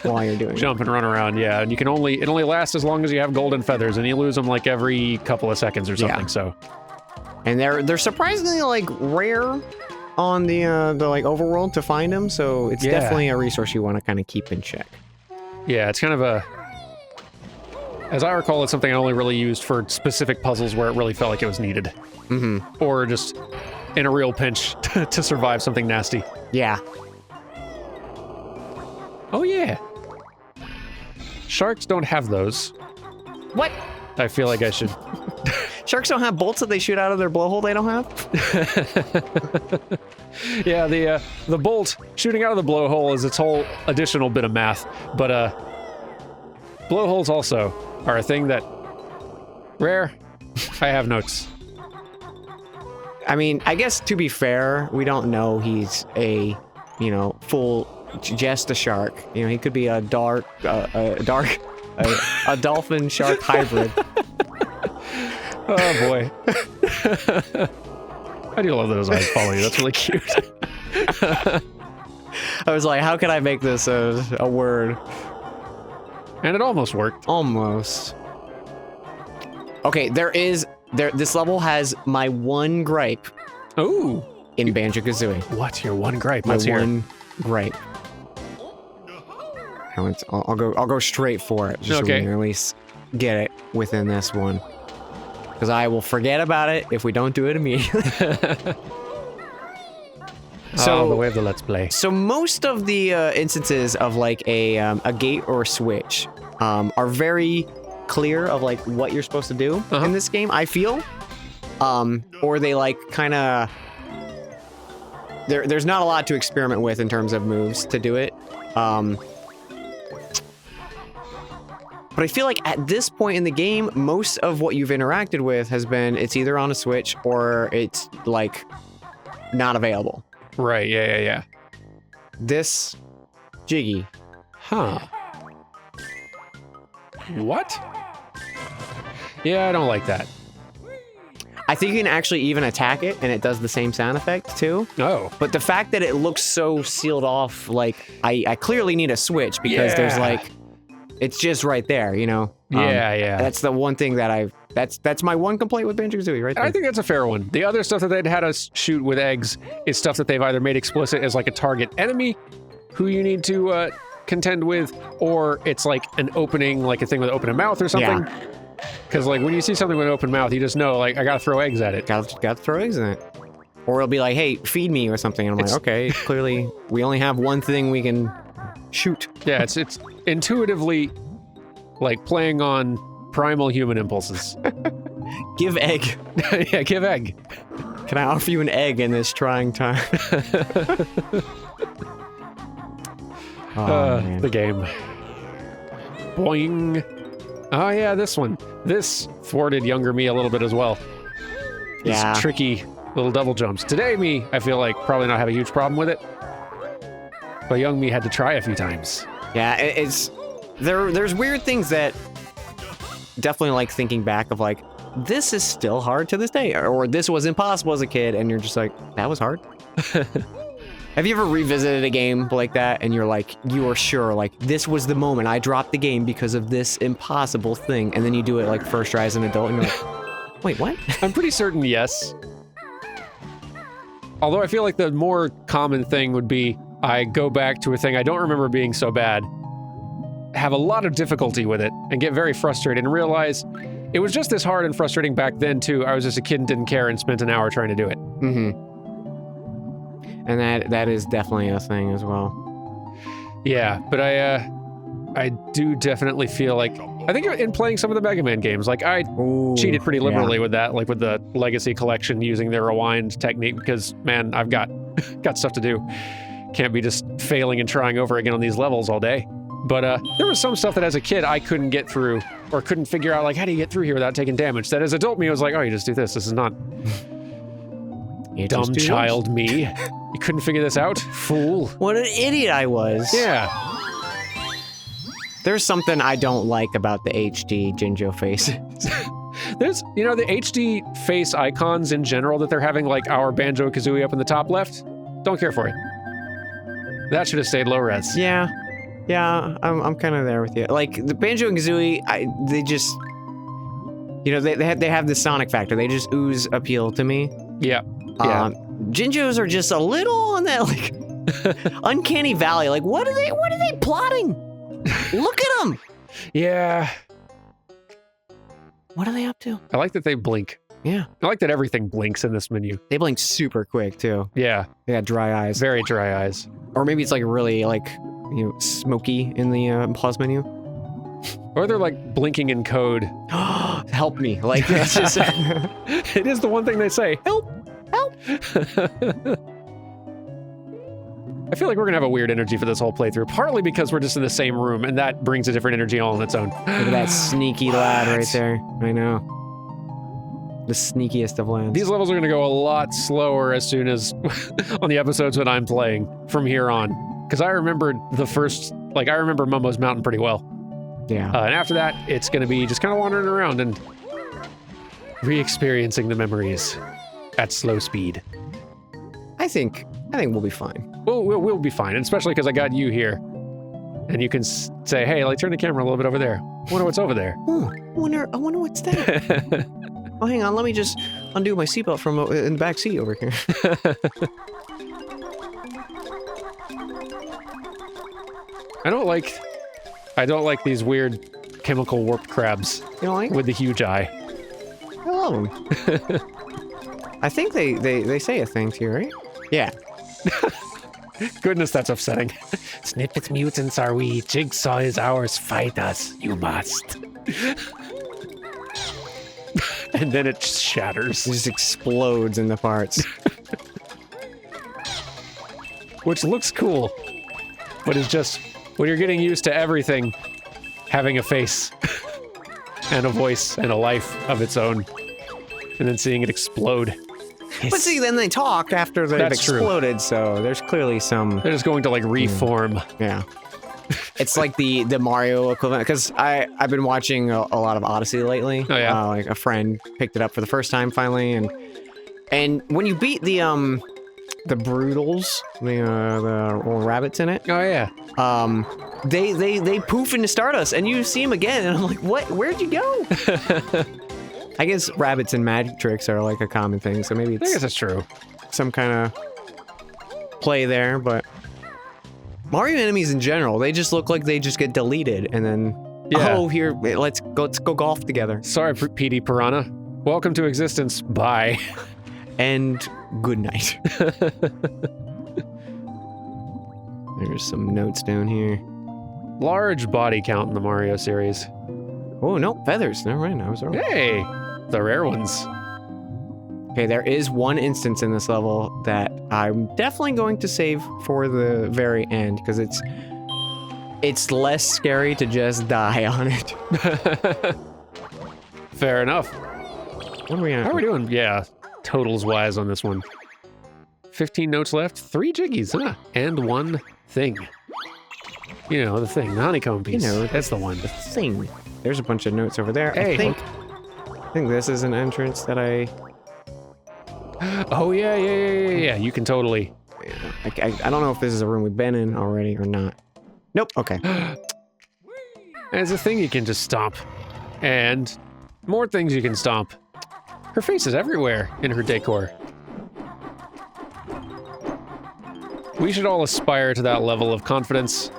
while you're doing Jump and run around, yeah. And it only lasts as long as you have golden feathers, and you lose them like every couple of seconds or something. So. And they're surprisingly like rare on the like overworld to find them, so it's definitely a resource you want to kind of keep in check. Yeah, it's kind of a. As I recall, it's something I only really used for specific puzzles where it really felt like it was needed. Mm-hmm. Or just in a real pinch to survive something nasty. Yeah. Oh, yeah. Sharks don't have those. What? I feel like I should... Sharks don't have bolts that they shoot out of their blowhole they don't have? Yeah, the bolt shooting out of the blowhole is its whole additional bit of math. But blowholes also are a thing that... Rare. I have notes. I mean, I guess to be fair, we don't know he's a, full... just a shark. He could be a dolphin shark hybrid. Oh boy. I do love those eyes follow you. That's really cute. I was like, how can I make this a word? And it almost worked. Almost. Okay, this level has my one gripe. Ooh. In Banjo-Kazooie. What's your one gripe? My one gripe. I'll go straight for it, just so we can at least get it within this one. Because I will forget about it if we don't do it immediately. So the way of the Let's Play. So most of the instances of like a gate or a switch are very clear of like what you're supposed to do in this game, I feel. Or they like kind of... There's not a lot to experiment with in terms of moves to do it. But I feel like at this point in the game, most of what you've interacted with has been it's either on a switch or it's like not available. Right, yeah. This Jiggy. Huh. What? Yeah, I don't like that. I think you can actually even attack it and it does the same sound effect too. Oh. But the fact that it looks so sealed off, like I clearly need a switch because there's like, it's just right there, Yeah. That's the one thing that that's my one complaint with Banjo-Kazooie right there. I think that's a fair one. The other stuff that they'd had us shoot with eggs is stuff that they've either made explicit as like a target enemy who you need to contend with, or it's like an opening, like a thing with an open mouth or something. Yeah. Because like when you see something with an open mouth, you just know like I gotta throw eggs at it. Gotta throw eggs in it. Or it'll be like, hey, feed me or something. And I'm like, okay, clearly we only have one thing we can shoot. Yeah, it's intuitively like playing on primal human impulses. Give egg. Yeah, give egg. Can I offer you an egg in this trying time? Man. The game. Boing. Oh yeah, this one. This thwarted younger me a little bit as well. These tricky little double jumps. Today me, I feel like probably not have a huge problem with it. But young me had to try a few times. Yeah, there's weird things that definitely like thinking back of like, this is still hard to this day, or this was impossible as a kid, and you're just like, that was hard. Have you ever revisited a game like that and you're like, you are sure, like, this was the moment I dropped the game because of this impossible thing, and then you do it like first try as an adult and you're like, wait, what? I'm pretty certain yes. Although I feel like the more common thing would be I go back to a thing I don't remember being so bad, have a lot of difficulty with it, and get very frustrated and realize it was just as hard and frustrating back then too. I was just a kid and didn't care and spent an hour trying to do it. Mm-hmm. And that is definitely a thing as well. Yeah, but I do definitely feel like, I think in playing some of the Mega Man games, like I cheated pretty liberally with that, like with the Legacy Collection using their rewind technique, because man, I've got stuff to do. Can't be just failing and trying over again on these levels all day. But there was some stuff that as a kid I couldn't get through, or couldn't figure out, like, how do you get through here without taking damage? That as adult me was like, oh, you just do this. This is not dumb child me. You couldn't figure this out? Fool. What an idiot I was. Yeah. There's something I don't like about the HD Jinjo face. There's, you know, the HD face icons in general that they're having, like our Banjo-Kazooie up in the top left. Don't care for it. That should have stayed low res. Yeah. Yeah, I'm kind of there with you. Like, the Banjo and Kazooie, they just, you know, they have the sonic factor. They just ooze appeal to me. Yeah. Yeah. Jinjos are just a little on that, like, uncanny valley. Like, what are they plotting? Look at them. Yeah. What are they up to? I like that they blink. Yeah. I like that everything blinks in this menu. They blink super quick, too. Yeah. They got dry eyes. Very dry eyes. Or maybe it's, like, really, like, you know, smoky in the pause menu. Or they're like blinking in code. Help me. Like, it's just... It is the one thing they say. Help! Help! I feel like we're gonna have a weird energy for this whole playthrough, partly because we're just in the same room, and that brings a different energy all on its own. Look at that sneaky lad right there. I know. The sneakiest of lads. These levels are gonna go a lot slower as soon as on the episodes when I'm playing from here on. Because I remembered I remember Momo's Mountain pretty well. Yeah. And after that, it's going to be just kind of wandering around and re-experiencing the memories at slow speed. I think we'll be fine. We'll be fine, and especially because I got you here. And you can say, hey, like, turn the camera a little bit over there. I wonder what's over there. Oh, I wonder what's that. Oh, hang on, let me just undo my seatbelt from in the back seat over here. I don't like these weird chemical warped crabs. You don't like? With the huge eye. I love them. I think they say a thing to you, right? Yeah. Goodness, that's upsetting. Snippets mutants are we, Jigsaw is ours, fight us, you must. And then it shatters. It just explodes into parts. Which looks cool, but is just... When you're getting used to everything having a face and a voice and a life of its own, and then seeing it explode. But see, then they talk after they've exploded, so there's clearly some... They're just going to, like, reform. Yeah. It's like the Mario equivalent, because I've been watching a lot of Odyssey lately. Oh, yeah. Like, a friend picked it up for the first time, finally, and when you beat the Broodals, the little rabbits in it. Oh, yeah. They poof into Stardust, and you see them again, and I'm like, what? Where'd you go? I guess rabbits and magic tricks are like a common thing, so maybe it's... I guess that's true. Some kind of play there, but... Mario enemies in general, they just look like they just get deleted, and then... Yeah. Oh, here, let's go golf together. Sorry, PD Piranha. Welcome to existence. Bye. and good night. There's some notes down here. Large body count in the Mario series. Oh, no, feathers. Never mind, I was wrong. Hey, the rare ones. Okay, there is one instance in this level that I'm definitely going to save for the very end, because it's less scary to just die on it. Fair enough. What are we at? How are we doing? Yeah, totals-wise on this one. 15 notes left, 3 jiggies, huh? And 1 thing. You know, the thing, the honeycomb piece. You know, that's the one. The thing. There's a bunch of notes over there. Hey. I think this is an entrance that I... Oh, yeah. You can totally... I don't know if this is a room we've been in already or not. Nope, okay. There's a thing you can just stomp. And more things you can stomp. Her face is everywhere in her decor. We should all aspire to that level of confidence.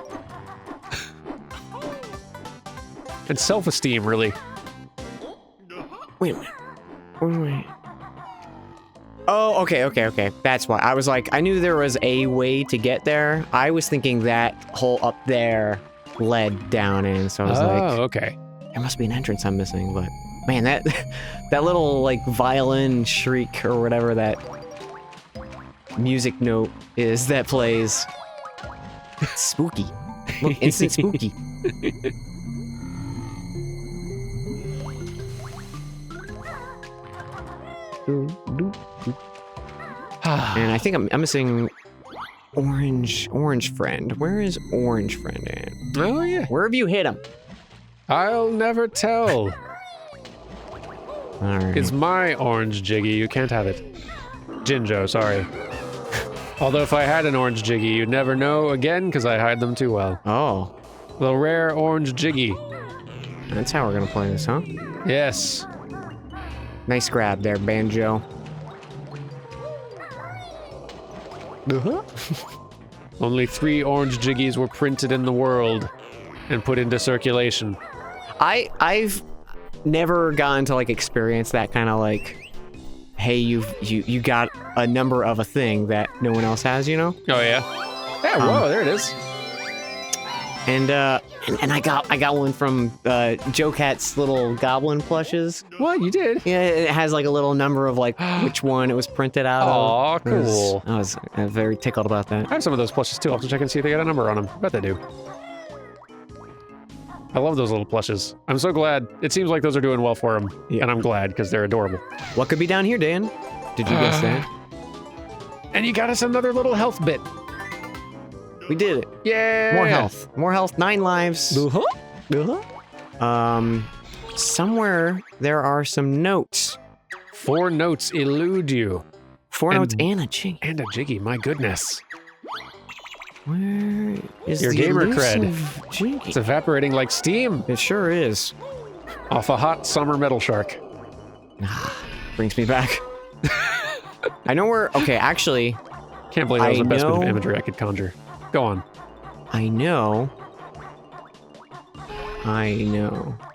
And self-esteem, really. Wait a minute. Wait. Oh, okay. That's why. I was like, I knew there was a way to get there. I was thinking that hole up there led down in, so I was like... Oh, okay. There must be an entrance I'm missing, but... Man, that little, like, violin shriek or whatever that music note is that plays. It's spooky. Look, instant spooky. And I think I'm missing Orange Friend. Where is Orange Friend at? Oh, yeah. Where have you hit him? I'll never tell. All right. It's my orange jiggy. You can't have it. Jinjo, sorry. Although if I had an orange jiggy, you'd never know again because I hide them too well. Oh. The rare orange jiggy. That's how we're gonna play this, huh? Yes. Nice grab there, Banjo. Only 3 orange jiggies were printed in the world and put into circulation. I've never gotten to like experience that kind of like, hey, you got a number of a thing that no one else has, you know? Oh yeah. Yeah. Whoa, there it is. And I got one from Joe Cat's little goblin plushes. What, you did? Yeah, it has like a little number of like which one it was printed out Aw, of. cool. I was very tickled about that. I have some of those plushes too. I'll have to check and see if they got a number on them. Bet they do. I love those little plushes. I'm so glad. It seems like those are doing well for them. Yeah. And I'm glad because they're adorable. What could be down here, Dan? Did you guess that? And you got us another little health bit. We did it. Yeah. More health. More health. 9 lives. Somewhere there are some notes. 4 notes elude you. 4 notes and a jiggy. And a jiggy, my goodness. Where is Your the gamer elusive cred. jiggy? It's evaporating like steam It sure is. off a hot summer metal shark. Brings me back. I know where... Okay, actually, Can't believe that was the best bit of know- imagery I could conjure. Go on. I know.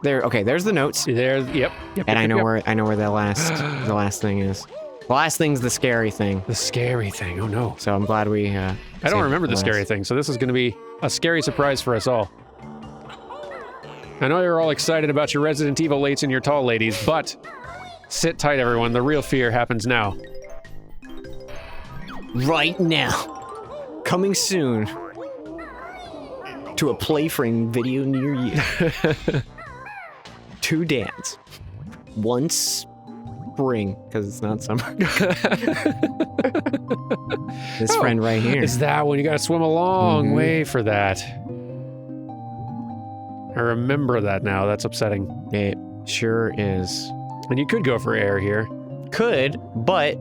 There. Okay, there's the notes, There. Yep. and I know where the last thing is. The last thing's the scary thing. The scary thing. Oh no. So I'm glad we. I don't remember the scary thing, so this is going to be a scary surprise for us all. I know you're all excited about your Resident Evil lates and your tall ladies, but sit tight, everyone. The real fear happens now. Right now. Coming soon. To a PlayFrame video near you. 2 dance. Once spring, because it's not summer. This friend right here. Is that when you gotta swim a long way for that? I remember that now. That's upsetting. It sure is. And you could go for air here. Could, but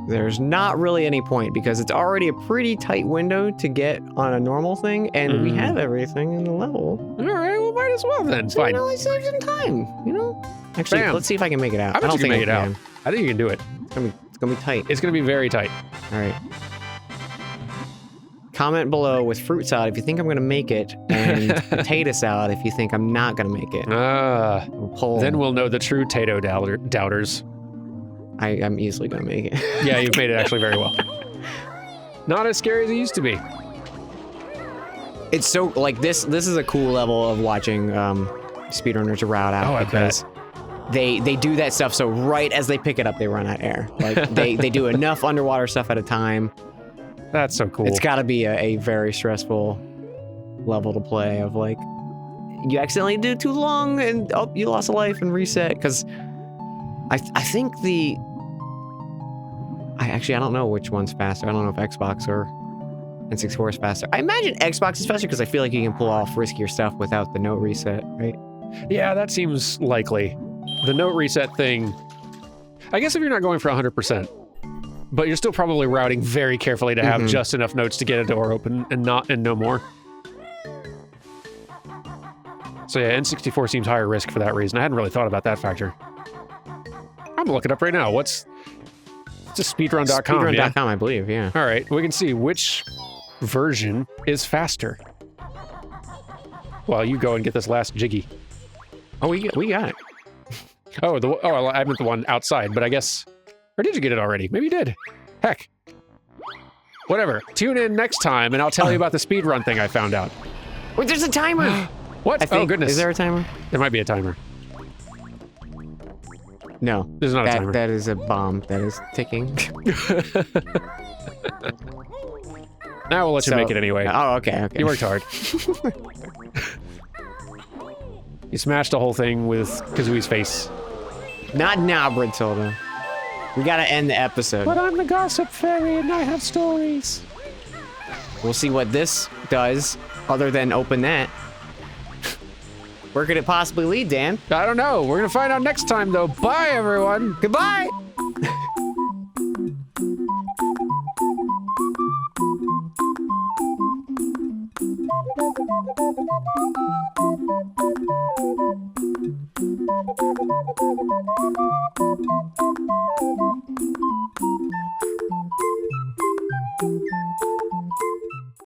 there's not really any point because it's already a pretty tight window to get on a normal thing, and we have everything in the level. All right, well, might as well then. So, Fine. let's save some time, Actually, Bam. let's see if I can make it out. I bet don't you can think make it I out. can. I think you can do it. It's gonna be tight. It's gonna be very tight. All right. Comment below with fruit salad if you think I'm gonna make it, and potato salad if you think I'm not gonna make it. Ah. We'll poll. Then we'll know the true Tato doubters. I'm easily gonna make it. Yeah, you've made it actually very well. Not as scary as it used to be. It's so like this is a cool level of watching speedrunners route out because they do that stuff so right as they pick it up they run out of air. Like they do enough underwater stuff at a time. That's so cool. It's got to be a very stressful level to play of like you accidentally do too long and you lost a life and reset because I think I don't know which one's faster. I don't know if Xbox or N64 is faster. I imagine Xbox is faster because I feel like you can pull off riskier stuff without the note reset, right? Yeah, that seems likely. The note reset thing, I guess if you're not going for 100%, but you're still probably routing very carefully to have just enough notes to get a door open and no more. So yeah, N64 seems higher risk for that reason. I hadn't really thought about that factor. I'm gonna look it up right now. It's just speedrun.com. Speedrun.com, I believe, yeah. All right, we can see which version is faster. Well, you go and get this last jiggy. Oh, we got it. Oh, I meant the one outside, but I guess... Or did you get it already? Maybe you did. Heck. Whatever. Tune in next time, and I'll tell you about the speedrun thing I found out. Wait, there's a timer! What? Oh, goodness. Is there a timer? There might be a timer. No. There's not a timer. That is a bomb that is ticking. Now we'll let you make it anyway. Oh, okay. You worked hard. You smashed the whole thing with Kazooie's face. Not now, Brittilda. We gotta end the episode. But I'm the gossip fairy and I have stories. We'll see what this does, other than open that. Where could it possibly lead, Dan? I don't know. We're gonna find out next time, though. Bye, everyone. Goodbye!